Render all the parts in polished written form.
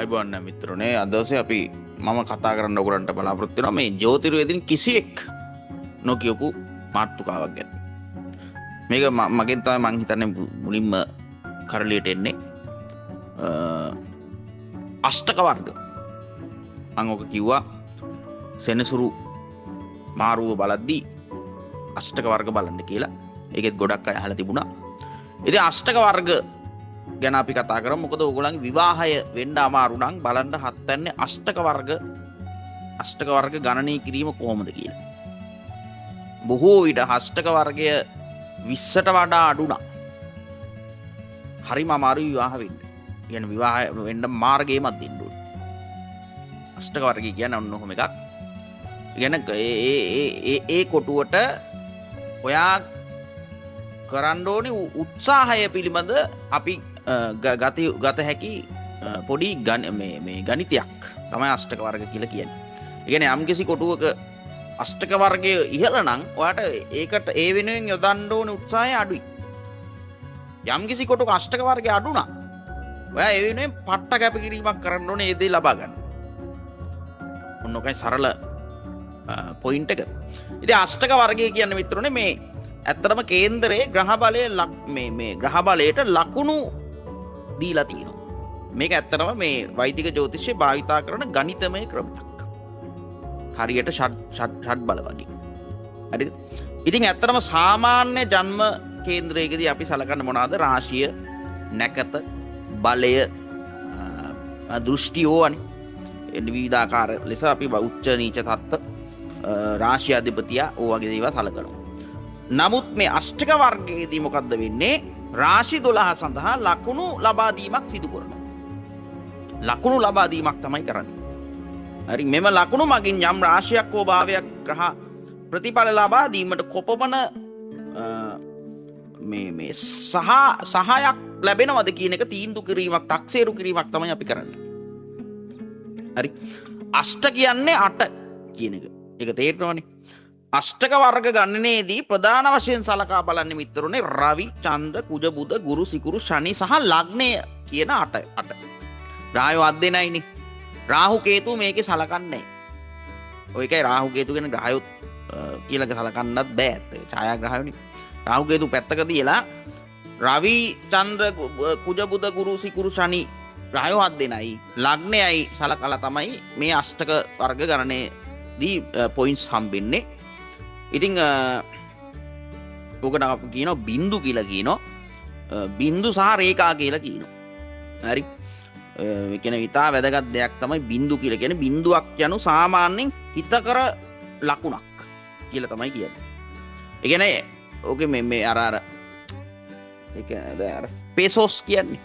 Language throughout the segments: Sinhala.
ආයුබෝවන් මිත්‍රනේ අද දවසේ අපි මම කතා කරන්න ඔයගලන්ට බලාපොරොත්තු වෙනවා මේ ජ්‍යොතිර්වේදීන් කිසිෙක් නොකියපු මාතෘකාවක් ගැන. මේක මගෙන් තමයි මං හිතන්නේ මුලින්ම කරලියට එන්නේ. අෂ්ටක වර්ග. මං ඔක කිව්වා සෙනසුරු මාරුව බලද්දී අෂ්ටක වර්ග බලන්න කියලා. ඒකෙත් ගොඩක් අය අහලා තිබුණා. ඉතින් අෂ්ටක වර්ග ගැන අපි කතා කරමු. මොකද ඕගොල්ලන්ගේ විවාහය වෙන්න අමාරු නම් බලන්න හත්න්නේ අෂ්ටක වර්ග ගණනය කිරීම කොහොමද කියලා. බොහෝ විට අෂ්ටක වර්ගය 20ට වඩා අඩු නම් හරිම අමාරු විවාහ වෙන්න. කියන්නේ විවාහ වෙන්න මාර්ගයමත් දෙන්න ඕනේ. අෂ්ටක වර්ගය කියන්නේ ඔන්න ඔහොම එකක්. ඒ කොටුවට ඔයා කරන්න ඕනේ උත්සාහය පිළිබඳ අපි ගත හැකි පොඩි ගණිතයක් තමයි අෂ්ටක වර්ග කියලා කියන්නේ. ඒ කියන්නේ යම්කිසි කොටුවක අෂ්ටක වර්ගය ඉහළ නම් ඔයාට ඒකට ඒ වෙනුවෙන් යොදන්න ඕනේ උත්සාහය අඩුයි. යම්කිසි කොටුවක අෂ්ටක වර්ගය අඩු නම් ඔයා ඒ වෙනුවෙන් පට්ට කැපකිරීමක් කරන්න ඕනේ ඒ දේ ලබා ගන්න. ඔන්න ඔකයි සරල පොයින්ට් එක. ඉතින් අෂ්ටක වර්ගය කියන්නේ මිත්‍රෝනේ මේ ඇත්තටම කේන්දරයේ ග්‍රහ බලය මේ ග්‍රහ බලයට ලකුණු දීලා තියෙනවා. මේක ඇත්තටම මේ වෛදික ජ්‍යොතිෂයේ භාවිතා කරන ගණිතමය ක්‍රමයක්. හරියට ෂඩ් බල වගේ. හරිද? ඉතින් ඇත්තටම සාමාන්‍ය ජන්ම කේන්ද්‍රයකදී අපි සලකන්නේ මොනවාද? රාශිය, නැකත, බලය, දෘෂ්ටි ඕවනේ. විවිධාකාර ලෙස අපි උච්ච නීච තත්ත්ව රාශි අධිපතිය ඕ වගේ දේවල් සලකනවා. නමුත් මේ අෂ්ටක වර්ගයේදී මොකද්ද වෙන්නේ? රාශි 12 සඳහා ලකුණු ලබා දීමක් සිදු කරනවා. ලකුණු ලබා දීමක් තමයි කරන්නේ. හරි, මෙම ලකුණු මගින් යම් රාශියක් හෝ භාවයක් ග්‍රහ ප්‍රතිඵල ලබා දීමට කොපමණ මේ සහායක් ලැබෙනවද කියන එක තීන්දුව කිරීමක්, තක්සේරු කිරීමක් තමයි අපි කරන්නේ. හරි, අෂ්ට කියන්නේ 8 කියන එක. ඒක තේරෙනවනේ. අෂ්ටක වර්ග ගණනයේදී ප්‍රධාන වශයෙන් සලකා බලන්නේ මිත්‍රෝනේ රවි, චන්ද්‍ර, කුජ, බුධ, ගුරු, සිකුරු, ශනි සහ ලග්නය කියන 8. රාහු අත් දෙනයිනේ. රාහු කේතු මේකේ සලකන්නේ. ඔය එකයි රාහු කේතු කියන ග්‍රහයොත් ඊළඟ සලකන්නත් බෑ. ඡායාග්‍රහයෝනේ. රාහු කේතු පැත්තක තියලා රවි, චන්ද්‍ර, කුජ, බුධ, ගුරු, සිකුරු, ශනි රාහු අත් දෙනයි ලග්නයයි සලකලා තමයි මේ අෂ්ටක වර්ග ගණනයේදී පොයින්ට්ස් හම්බෙන්නේ. ඉතින් ඕකට අපි කියනවා බින්දු කියලා කියනවා. බින්දු සහ රේඛා කියලා කියනවා. හරි. ඒ කියන්නේ ඉතා වැදගත් දෙයක් තමයි බින්දු කියලා කියන්නේ. බින්දුවක් යනු සාමාන්‍යයෙන් හිතකර ලකුණක් කියලා තමයි කියන්නේ. ඒ කියන්නේ ඕකේ මේ අර ඒ කියන්නේ අර පෙසොස් කියන්නේ.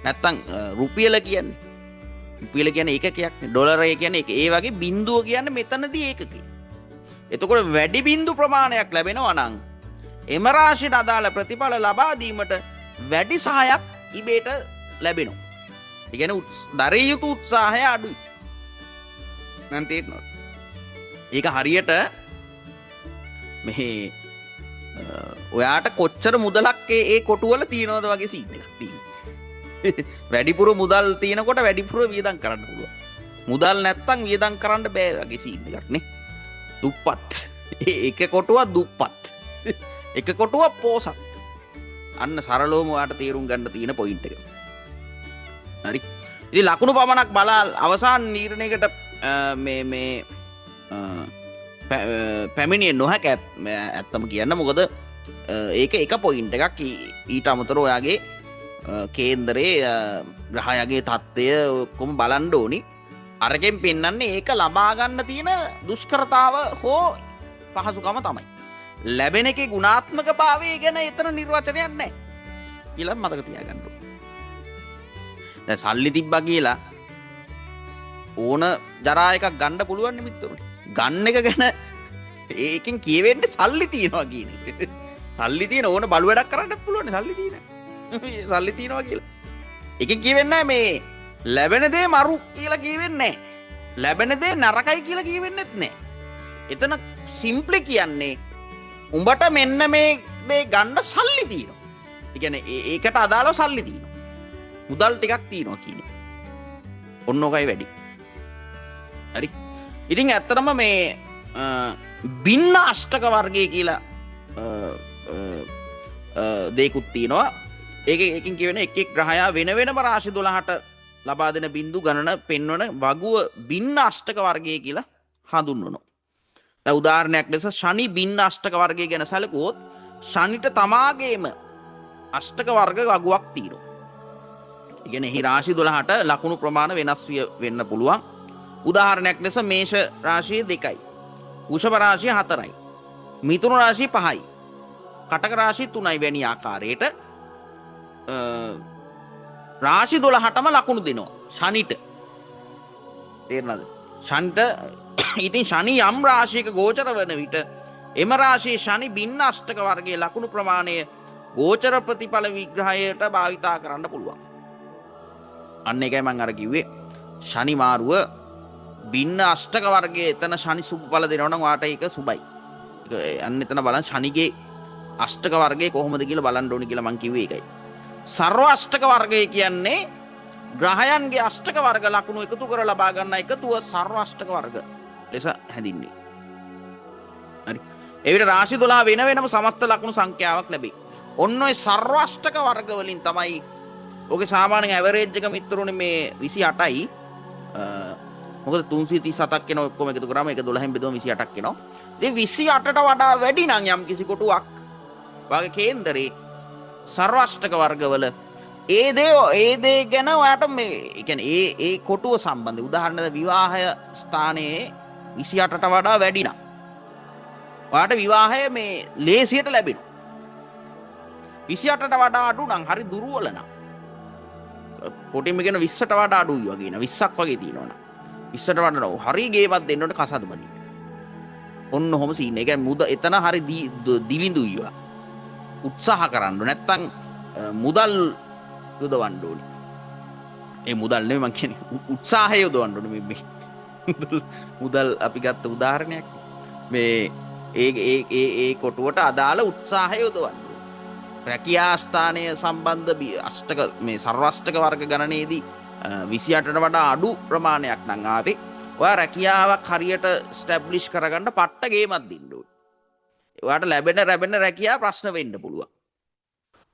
නැත්තම් රුපියල කියන්නේ. රුපියල කියන්නේ ඒකකයක් නේ. ඩොලරය කියන්නේ ඒක. ඒ වගේ බින්දුව කියන්නේ මෙතනදී ඒකකයි. එතකොට වැඩි බින්දු ප්‍රමාණයක් ලැබෙනවා නම් එම රාශියට අදාළ ප්‍රතිඵල ලබා දීමට වැඩි සහායක් ඉබේට ලැබෙනවා. ඒ කියන්නේ දරිය යුතු උත්සාහය අඩුයි. මම තේරෙනවද? ඒක හරියට මේ ඔයාට කොච්චර මුදලක් ඒ කොටුවල තියනවද වගේ සීන් එකක් තියෙනවා. වැඩිපුර මුදල් තියෙනකොට වැඩිපුර වියදම් කරන්න පුළුවන්. මුදල් නැත්තම් වියදම් කරන්න බෑ වගේ සීන් එකක් නේ. දුප්පත්. එක කොටුවක් දුප්පත්. එක කොටුවක් පෝසත්. අන්න සරලවම ඔයාට තේරුම් ගන්න තියෙන පොයින්ට් එක. හරි. ඉතින් ලකුණු පමණක් බලා අවසාන නිර්ණයකට මේ පැමිණිය නොහැක ඇත්තම කියන්න. මොකද ඒක එක පොයින්ට් එකක්. ඊට අමතරව ඔයාගේ කේන්දරයේ ග්‍රහයගේ තත්ත්වය ඔක්කොම බලන්න ඕනි. අරගෙන් පෙන්වන්නේ ඒක ලබා ගන්න තියෙන දුෂ්කරතාව හෝ පහසුකම තමයි. ලැබෙන එකේ ගුණාත්මක භාවය ගැන එතන නිර්වචනයක් නැහැ කියලා මතක තියාගන්න ඕනේ. දැන් සල්ලි තිබ්බා කියලා ඕන ජරා එකක් ගන්න පුළුවන් නේ මිත්‍රෝනේ. ගන්න එක ගැන ඒකෙන් කියවෙන්නේ සල්ලි තියනවා කියන එක. සල්ලි තියෙන ඕන බලු වැඩක් කරන්නත් පුළුවන් නේ සල්ලි තියෙන. සල්ලි තියනවා කියලා. ඒකෙන් කියවෙන්නේ මේ ලැබෙන දේ මරු කියලා කියවෙන්නේ නැහැ. ලැබෙන දේ නරකයි කියලා කියවෙන්නෙත් නැහැ. එතන සිම්ප්ලි කියන්නේ උඹට මෙන්න මේ දේ ගන්න සල්ලි තියෙනවා. ඒ කියන්නේ ඒකට අදාළව සල්ලි තියෙනවා. මුදල් ටිකක් තියෙනවා කියන එක. ඔන්නෝකයි වැඩි. හරි. ඉතින් ඇත්තටම මේ බින්න අෂ්ටක වර්ගය කියලා දෙකුත් තියෙනවා. ඒකින් කියවෙන එක් ග්‍රහයා වෙන වෙනම රාශි 12ට ලබා දෙන බින්දු ගණන පෙන්වන වගුව බින්න අෂ්ටක වර්ගය කියලා හඳුන්වනවා. දැන් උදාහරණයක් ලෙස ශනි බින්න අෂ්ටක වර්ගය ගැන සැලකුවොත් ශනිට තමාගේම අෂ්ටක වර්ග වගුවක් තියෙනවා. ඒ කියන්නේ එහි රාශි 12ට ලකුණු ප්‍රමාණ වෙනස් වෙන්න පුළුවන්. උදාහරණයක් ලෙස මේෂ රාශිය 2යි. වෘෂභ රාශිය 4යි. මිථුන රාශිය 5යි. කටක රාශිය 3යි වැනි ආකාරයට රාශි 12ටම ලකුණු දෙනවා ශනිට. තේරෙනවද? ශනිට ඉතින් ශනි යම් රාශියක ගෝචර වන විට එම රාශියේ ශනි බින්න අෂ්ටක වර්ගයේ ලකුණු ප්‍රමාණය ගෝචර ප්‍රතිඵල විග්‍රහයට භාවිතා කරන්න පුළුවන්. අන්න ඒකයි මම අර කිව්වේ ශනි මාරුව බින්න අෂ්ටක වර්ගයේ එතන ශනි සුබ ඵල දෙනවා නම් වාට ඒක සුබයි. ඒක අන්න එතන බලන්න ශනිගේ අෂ්ටක වර්ගය කොහොමද කියලා බලන්න ඕනි කියලා මම කිව්වේ ඒකයි. සර්ව අෂ්ටක වර්ගය කියන්නේ ග්‍රහයන්ගේ අෂ්ටක වර්ග ලකුණු එකතු කර ලබා ගන්න එකතුව සර්ව අෂ්ටක වර්ග ලෙස හැඳින්වේ. හරි. ඒ විට රාශි 12 වෙන වෙනම සමස්ත ලකුණු සංඛ්‍යාවක් ලැබේ. ඔන්න ඔය සර්ව අෂ්ටක වර්ග වලින් තමයි ඔගේ සාමාන්‍ය ඇවරේජ් එක මිත්‍රුනේ මේ 28යි. මොකද 337ක් වෙන ඔක්කොම එකතු කරාම ඒක 12න් බෙදුවම 28ක් එනවා. ඉතින් 28ට වඩා වැඩි නම් යම් කිසි කොටුවක් වාගේ කේන්දරේ සර්ව අෂ්ටක වර්ගවල ඒ දේ ගැන ඔයාට මේ කියන්නේ ඒ කොටුව සම්බන්ධ උදාහරණයක් විවාහය ස්ථානයේ 28ට වඩා වැඩි නම් ඔයාට විවාහය මේ ලේසියට ලැබෙනවා. 28ට වඩා අඩු නම් හරි දුර්වල නම් කොටින්ම කියන 20ට වඩා අඩුයි වගේ න 20ක් වගේ තියෙනවනේ 20ට වඩා හරි ගේමක් දෙන්නට කසාද බඳින්න. ඔන්න ඔහොම සීන් එක මුද එතන හරි දිලිඳුයි වා. උත්සාහ කරන්න නැත්තම් මුදල් යොදවන්න ඕනේ. ඒ මුදල් නෙමෙයි මං කියන්නේ උත්සාහය යොදවන්න ඕනේ මේ මුදල් අපි ගත්ත උදාහරණයක් මේ ඒ කොටුවට අදාළ උත්සාහය යොදවන්න ඕනේ. රැකියා ස්ථානය සම්බන්ධ අෂ්ටක මේ සර්වාෂ්ටක වර්ග ගණනයේදී 28ට වඩා අඩු ප්‍රමාණයක් නම් ආවේ ඔයා රැකියාවක් හරියට ස්ටැබ්ලිෂ් කරගන්න පට්ට ගේමක් දෙන්න ඕනේ. ඔයාට ලැබෙන රැකියාව ප්‍රශ්න වෙන්න පුළුවන්.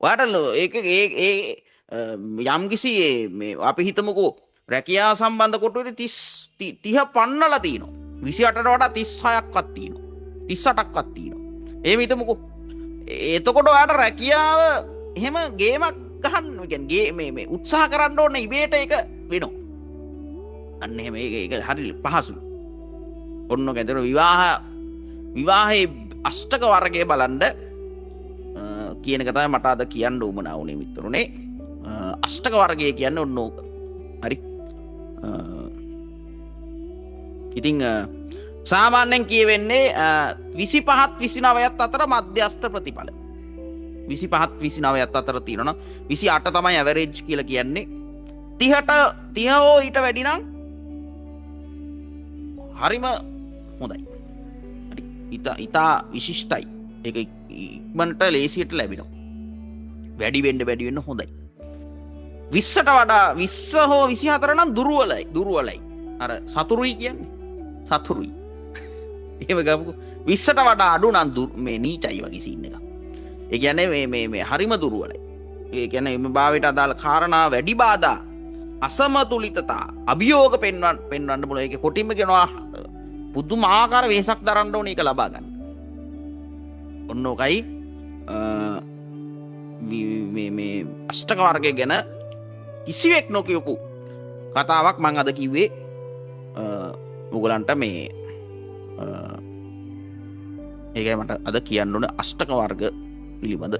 ඔයාට ඒක යම්කිසි මේ අපි හිතමුකෝ රැකියාව සම්බන්ධ කොටුවේදී 30 පන්නලා තියෙනවා. 28ට වඩා 36ක්වත් තියෙනවා. 38ක්වත් තියෙනවා. එහෙම හිතමුකෝ. එතකොට ඔයාට රැකියාව එහෙම ගේමක් ගහන්න කියන්නේ මේ උත්සාහ කරන්න ඕනේ ඉබේට ඒක වෙනවා. අන්න එහෙම ඒක හරි පහසුයි. ඔන්න කැදර විවාහයේ අෂ්ටක වර්ගය බලන්න කියන එක තමයි මට අද කියන්න උවමනා වුණේ මිත්‍රෝනේ. අෂ්ටක වර්ගය කියන්නේ ඔන්න ඕක. හරි. ඉතින් සාමාන්‍යයෙන් කියවෙන්නේ 25ත් 29ත් අතර මධ්‍යස්ථ ප්‍රතිඵල. 25ත් 29ත් අතර තියෙනවා. 28 තමයි ඇවරේජ් කියලා කියන්නේ. 30 හෝ ඊට වැඩි නම් හරිම හොඳයි. හරි. ඊට විශිෂ්ටයි. ඒක ඉක්මනට ලේසියට ලැබෙනවා. වැඩි වෙන්න හොඳයි. 20ට වඩා 20 හෝ 24 නම් දුර්වලයි. අර සතුරුයි කියන්නේ. සතුරුයි. එහෙම ගමුකෝ. 20ට වඩා අඩු නම් මේ නීචයි වගේ සීන් එකක්. ඒ කියන්නේ මේ හරිම දුර්වලයි. ඒ කියන්නේ මේ භාවයට අදාළ කාරණා වැඩි බාධා අසමතුලිතතා අභියෝග පෙන්වන්න පුළුවන්. ඒක කොටින්ම කියනවා පුදුමාකාර වෙහසක් දරන්න ඕනේ ඒක ලබා ගන්න. ඔන්න ඔකයි මේ අෂ්ටක වර්ගය ගැන කිසිවෙක් නොකියපු කතාවක් මම අද කිව්වේ ඔයගලන්ට මේ ඒකයි මට අද කියන්න ඕන අෂ්ටක වර්ග පිළිබඳ